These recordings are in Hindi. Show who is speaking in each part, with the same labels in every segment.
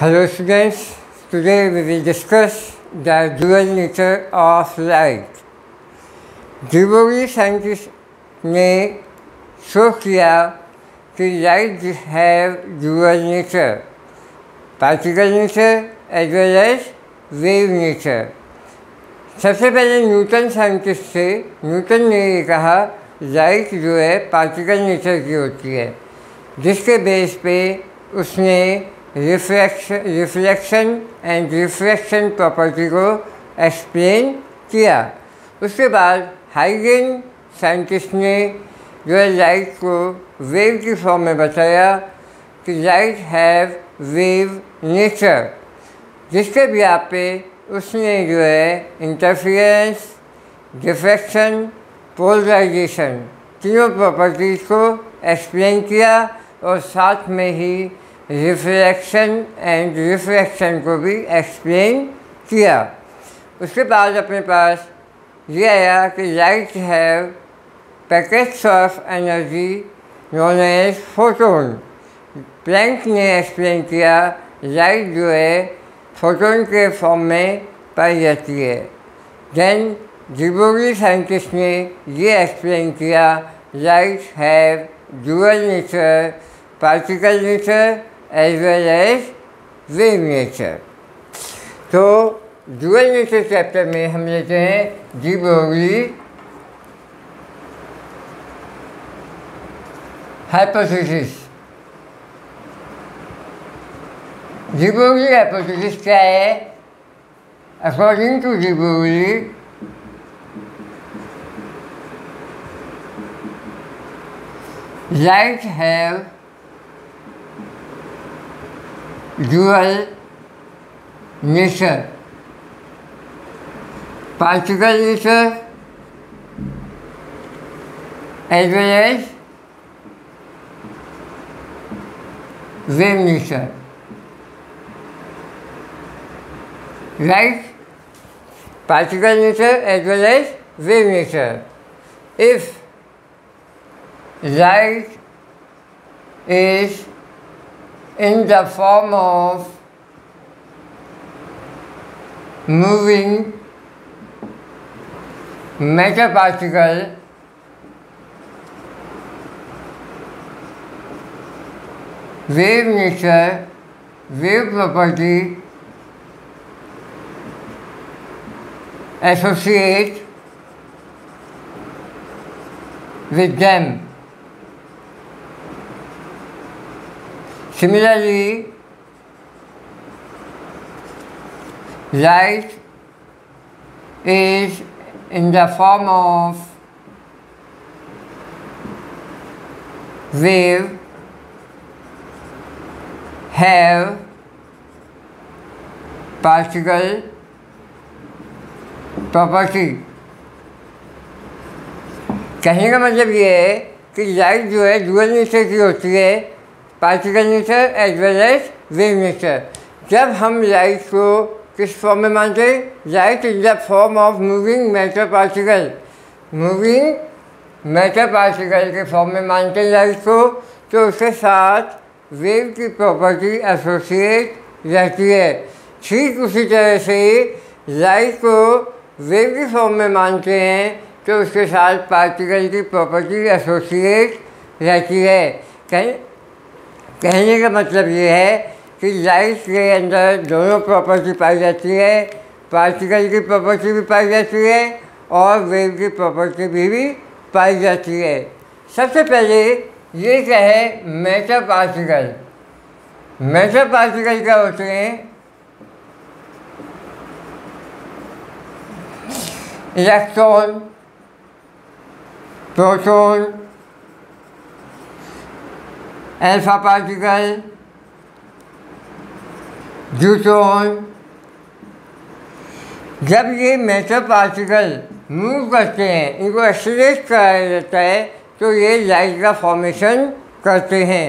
Speaker 1: Hello students, today we will discuss the dual nature of light. Gibbons scientists ने शो किया कि light have dual nature, particle nature as well as wave nature. सबसे पहले न्यूटन साइंटिस्ट थे, न्यूटन ने ये कहा लाइट जो है पार्टिकल नेचर की होती है, जिसके बेस पे उसने रिफ्लेक्शन एंड रिफ्रैक्शन प्रॉपर्टी को एक्सप्लेन किया। उसके बाद हाइगन साइंटिस्ट ने जो है लाइट को वेव की फॉर्म में बताया कि लाइट हैव वेव नेचर, जिसके बिहार पे उसने जो है इंटरफियरेंस, डिफ्रैक्शन, पोलराइजेशन तीनों प्रॉपर्टीज़ को एक्सप्लेन किया और साथ में ही रिफ्लेक्शन एंड रिफ्रैक्शन को भी एक्सप्लेन किया। उसके बाद अपने पास ये आया कि light have packets of energy known as photon. Planck ने एक्सप्लेन किया लाइट जो है फोटोन के फॉर्म में पाई जाती है। देन गिबोरी साइंटिस्ट ने ये एक्सप्लेन किया light have dual nature, particle nature as well as wave nature. तो डुअल नेचर चैप्टर में हम लेते हैं गिबोरी हाइपोथेसिस। गिबोरी हाइपोथेसिस क्या है? अकॉर्डिंग टू गिबोरी light have dual nature, particle nature as well as wave nature. Right? Particle nature as well as wave nature. If light is in the form of moving matter particle, wave nature, wave property associate with them. Similarly, light is in the form of wave, have particle property. कहने का मतलब ये है कि लाइट जो है डुअल नेचर की होती है, particle nature as well as wave nature. जब हम लाइट को किस फॉर्म में मानते हैं? Light in the form of moving matter particle, moving matter particle के फॉर्म में मानते हैं लाइट को, तो उसके साथ वेव की प्रॉपर्टी एसोसिएट रहती है। ठीक उसी तरह से लाइट को वेव की फॉर्म में मानते हैं तो उसके साथ पार्टिकल की प्रॉपर्टी एसोसिएट रहती है। कहने का मतलब ये है कि लाइट के अंदर दोनों प्रॉपर्टी पाई जाती है, पार्टिकल की प्रॉपर्टी भी पाई जाती है और वेव की प्रॉपर्टी भी पाई जाती है। सबसे पहले ये क्या है? Matter particle. मैटर पार्टिकल क्या होते हैं? Electron, proton, alpha particle, neutron. जब ये मैटर पार्टिकल मूव करते हैं, इनको एक्सीलरेट कराया जाता है, तो ये लाइट का फॉर्मेशन करते हैं।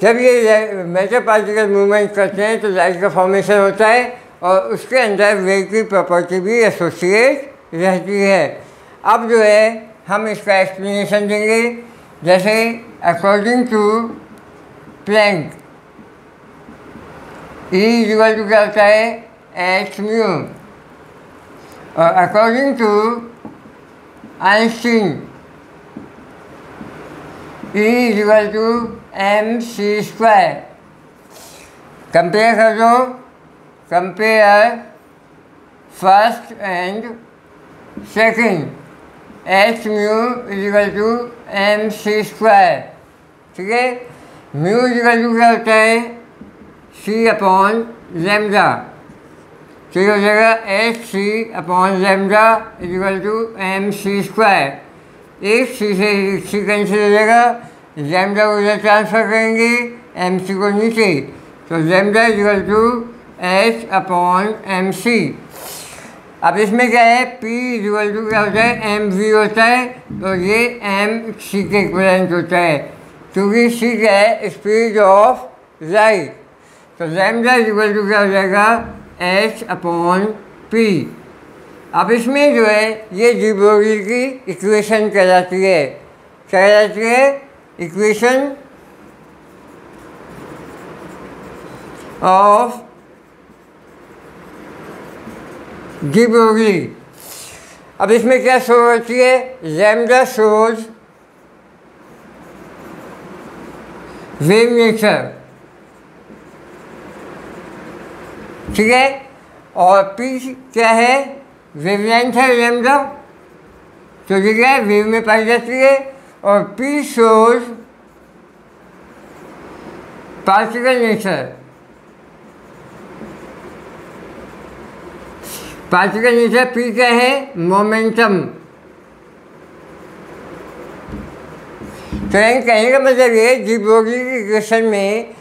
Speaker 1: जब ये मैटर पार्टिकल मूवमेंट करते हैं तो लाइट का फॉर्मेशन होता है और उसके अंदर वेव की प्रॉपर्टी भी एसोसिएट रहती है। अब जो है हम इसका एक्सप्लेनेशन देंगे। जैसे according to Planck E equal to क्या होता है एच म्यू, और according to Einstein E equal to M C square. Compare कर दो, compare first and second, H mu equal to M C square. ठीक है, म्यू इक्वल टू क्या होता है सी अपॉन लेमडा, तो ये हो जाएगा H C upon lambda equal to M C square. एक सी से एक सी कैंसिल हो जाएगा, लेमडा को उधर ट्रांसफर करेंगे, एम सी को नीचे, तो lambda equal to H upon M C. अब इसमें क्या है P इक्वल टू क्या होता है एम वी होता है, तो ये एम सी के इक्विवेलेंट होता है, क्योंकि सी क्या है स्पीड ऑफ लाइट, तो लैम्डा इक्वल टू क्या हो जाएगा एच अपॉन पी। अब इसमें जो है ये डी ब्रोगली की इक्वेशन कहलाती है, क्या कहलाती है इक्वेशन ऑफ डी ब्रोगली। अब इसमें क्या शो होती है लैम्डा शोज वेव नेचर, ठीक है, और पी क्या है वेवलेंथ है लैम्डा, तो ये क्या है वेव में पाई जाती है, और P shows particle nature. Particle nature P क्या है मोमेंटम। तो कहने का मतलब ये डी ब्रोगली की इक्वेशन में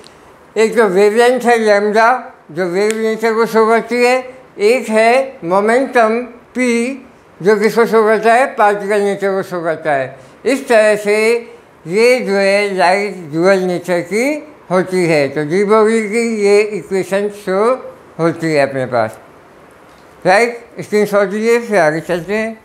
Speaker 1: एक तो वेवलेंथ है लैम्डा जो वेव नेचर को शो करती है, एक है मोमेंटम पी जो किसको शो करता है पार्टिकल नेचर को शो करता है। इस तरह से ये जो है लाइट ड्यूअल नेचर की होती है, तो डी ब्रोगली की ये इक्वेशन शो होती है अपने पास, राइट। स्क्रीनशॉट लीजिए, फिर आगे चलते हैं।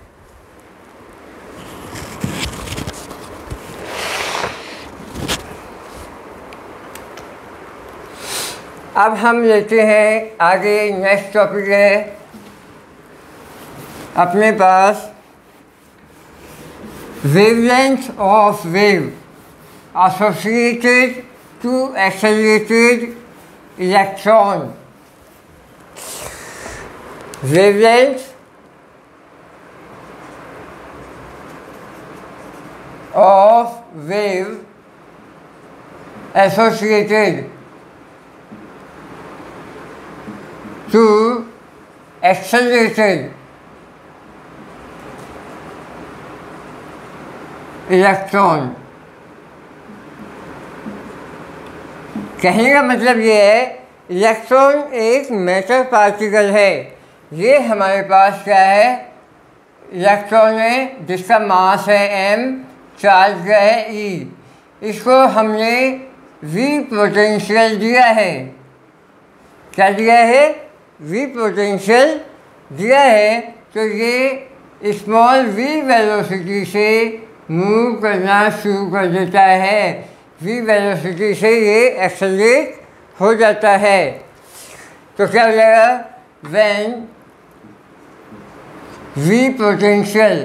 Speaker 1: अब हम लेते हैं आगे, नेक्स्ट टॉपिक है अपने पास wavelength of wave associated to accelerated electron. Wavelength of wave associated to accelerated electron. कहने का मतलब ये है इलेक्ट्रॉन एक मैटर पार्टिकल है, ये हमारे पास क्या है इलेक्ट्रॉन है जिसका मास है m, चार्ज क्या है E, इसको हमने V पोटेंशियल दिया है। क्या दिया है V पोटेंशियल दिया है, तो ये स्मॉल v वेलोसिटी से मूव करना शुरू कर देता है, v वेलोसिटी से ये एक्सेलरेट हो जाता है। तो क्या हो जाएगा when v potential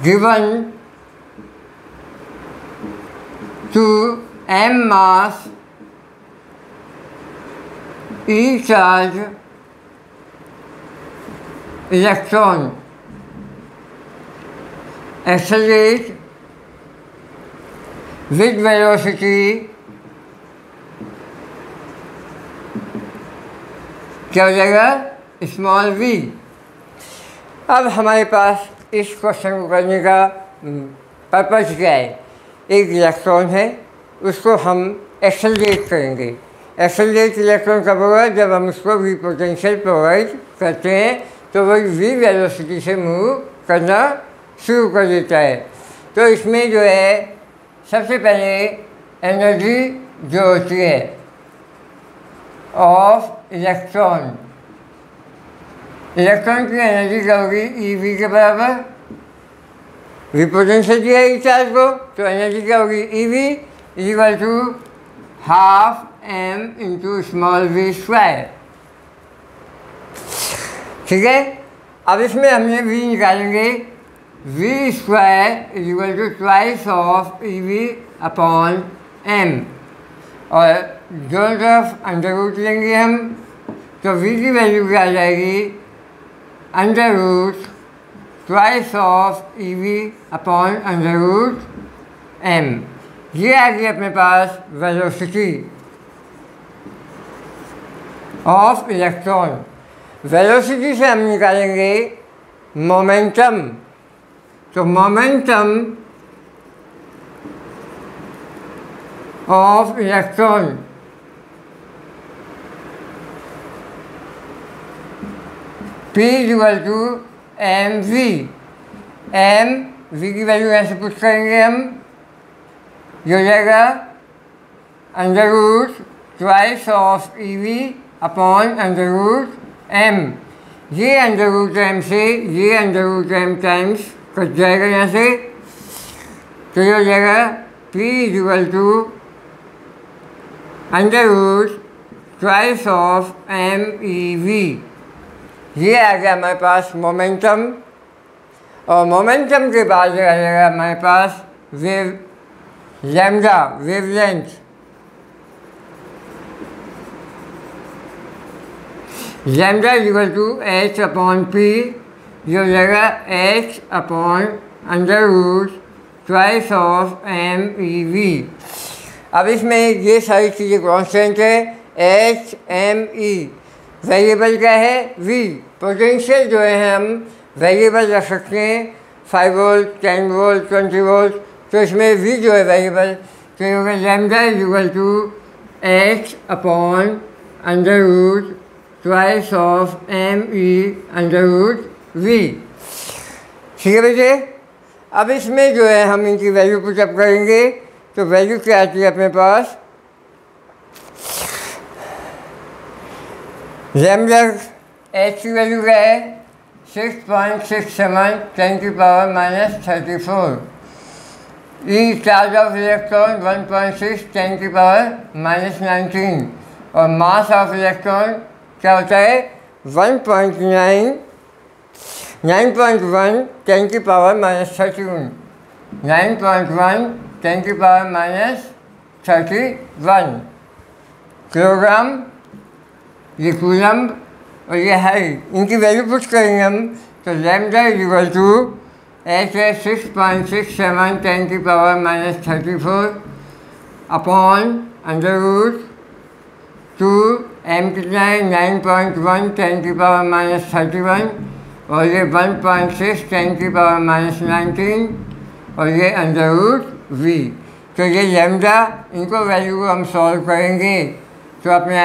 Speaker 1: given to m mass E charge electron accelerate with velocity क्या हो जाएगा स्मॉल v। अब हमारे पास इस क्वेश्चन को करने का पर्पज़ क्या है, एक इलेक्ट्रॉन है उसको हम एक्सेलरेट करेंगे। एक्सेलरेट इलेक्ट्रॉन कब होगा जब हम उसको v पोटेंशियल प्रोवाइड करते हैं, तो वही v वेलोसिटी से मूव करना शुरू कर देता है। तो इसमें जो है सबसे पहले एनर्जी जो होती है ऑफ इलेक्ट्रॉन, इलेक्ट्रॉन की एनर्जी क्या होगी ई वी के बराबर, वी पोटेंशियल दिया है चार्ज को, तो एनर्जी क्या होगी E V equal to half m into small v square. ठीक है, अब इसमें हमने v निकालेंगे, v square equal to twice of E V upon m, और दोनों तरफ अंडर रूट लेंगे हम, तो v की वैल्यू क्या आ जाएगी, under root twice of E V upon under root m। ये आ गई अपने पास वेलोसिटी ऑफ इलेक्ट्रॉन। वेलोसिटी से हम निकालेंगे मोमेंटम, तो momentum of electron P equal to M V की वैल्यू ऐसे पुट करेंगे हम, ये हो जाएगा under root twice of E V upon under root m। ये अंडर रूट m से ये under root m times cut जाएगा यहाँ से, तो ये हो जाएगा P equal to under root twice of m e v। ये आ गया हमारे पास मोमेंटम, और मोमेंटम के बाद आ जाएगा हमारे पास wave lambda, wavelength. Lambda equal to h upon P, जो हो जाएगा h upon under root twice of m e v। अब इसमें ये सारी चीज़ें कॉन्स्टेंट है, h m e, वेरिएबल क्या है v, पोटेंशियल जो है हम वेरिएबल रख सकते हैं, 5 वोल्ट 10 वोल्ट 20 वोल्ट, तो इसमें v जो है वेरिएबल, तो ये होगा lambda equal to h upon under root twice of m e under root v। ठीक है बेटे, अब इसमें जो है हम इनकी वैल्यू पुटअप करेंगे, तो वैल्यू क्या आती है अपने पास, लैम्डा h की वैल्यू क्या है 6.67 10 की power -34, E charge of electron 1.6 10 की पावर -19, और मास ऑफ इलेक्ट्रॉन क्या होता है 9.1 10 की पावर -31, 9.1 10 की पावर -31 किलोग्राम, ये कूलम और ये है, इनकी वैल्यू पुट करेंगे हम, तो लैम्डा इक्वल टू h है 6.67 10 की power -34 upon under root 2, m कितना है 9.1 10 की पावर -31, और ये 1.6 10 की पावर -19, और ये अंडर रूट v। तो ये लैम्डा, इनको वैल्यू को हम सॉल्व करेंगे, तो अपने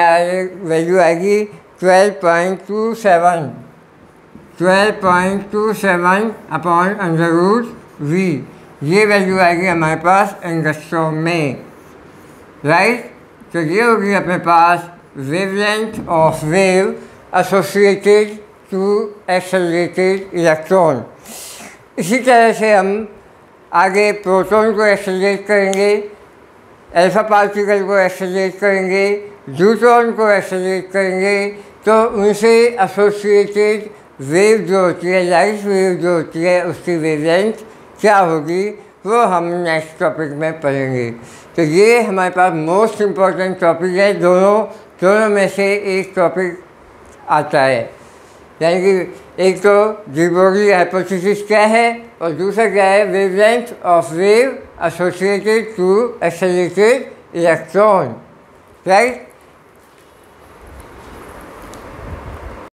Speaker 1: वैल्यू आएगी 12.27 अपॉन अंडर रूट v। ये वैल्यू आएगी हमारे पास एंगस्ट्रॉम में, राइट। तो ये होगी अपने पास wavelength of wave associated to accelerated electron. इसी तरह से हम आगे प्रोटॉन को एक्सेलरेट करेंगे, अल्फा पार्टिकल को एक्सेलरेट करेंगे, न्यूट्रॉन को एक्सेलरेट करेंगे, तो उनसे एसोसिएटेड वेव जो होती है, लाइट वेव जो होती है, उसकी वेवलेंथ क्या होगी वो हम नेक्स्ट टॉपिक में पढ़ेंगे। तो ये हमारे पास मोस्ट इम्पॉर्टेंट टॉपिक है, दोनों में से एक टॉपिक आता है, यानी कि एक तो डी ब्रोगली हाइपोथेसिस क्या है और दूसरा क्या है wavelength of wave associated to accelerated electron, right.